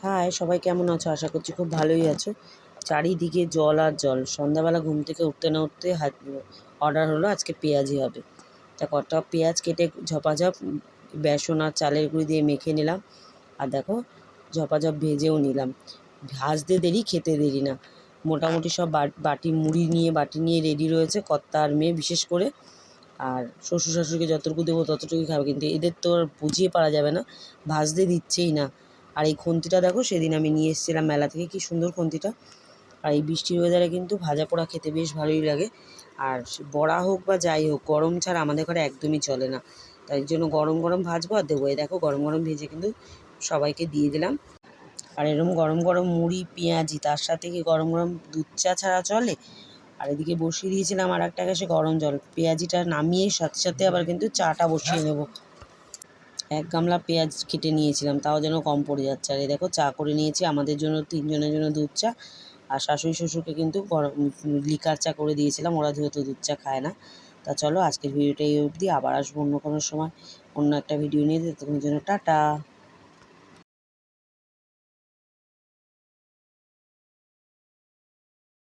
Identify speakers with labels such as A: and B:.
A: High, সবাই কেমন আছো? আশা করছি খুব ভালোই আছো। চারিদিকে জল আর জল। সন্ধ্যাবেলা ঘুম থেকে উঠতে না উঠতে অর্ডার হলো আজকে পেঁয়াজি হবে। তা কটা পেঁয়াজ কেটে ঝপাঝপ বেসন আর চালের গুঁড়ি দিয়ে মেখে নিলাম। আর দেখো ঝপাঝপ ভেজেও নিলাম। ভাজতে দেরি, খেতে দেরি না। মোটামুটি সব বাটি বাটি নিয়ে রেডি রয়েছে, কর্তা আর মেয়ে বিশেষ করে। আর শ্বশুর শাশুড়িকে যতটুকু দেবো ততটুকুই খাবে, কিন্তু এদের তো আর বুঝিয়ে পারা যাবে না, ভাজতে দিচ্ছেই না। আর এই খুন্তিটা দেখো, সেদিন আমি নিয়ে এসেছিলাম মেলা থেকে, কি সুন্দর খুন্তিটা। আর এই বৃষ্টির ওয়েদারে কিন্তু ভাজা পোড়া খেতে বেশ ভালোই লাগে। আর বড়া হোক বা যাই হোক, গরম ছাড়া আমাদের ঘরে একদমই চলে না। তাই জন্য গরম গরম ভাজবো আর দেবো। এই দেখো গরম গরম ভেজে কিন্তু সবাইকে দিয়ে দিলাম। আর এরকম গরম গরম মুড়ি পেঁয়াজি, তার সাথে কি গরম গরম দুধ চা ছাড়া চলে? আর এদিকে বসিয়ে দিয়েছিলাম আর একটা গ্যাসে গরম জল। পেঁয়াজিটা নামিয়ে সাথে সাথে আবার কিন্তু চাটা বসিয়ে নেব। এক গামলা পেঁয়াজ কেটে নিয়েছিলাম, তাও যেন কম পড়ে যাচ্ছে। আর এই দেখো চা করে নিয়েছি আমাদের জন্য, 3 জনের জন্য দুধ চা। আর শাশুড়ি শ্বশুরকে কিন্তু গরম লিকার চা করে দিয়েছিলাম, ওরা যেহেতু দুধ চা খায় না। তা চলো আজকের ভিডিওটা এই অবধি, আবার আসবো অন্য কোনো সময় অন্য একটা ভিডিও নিয়ে। ততক্ষণের জন্য টাটা।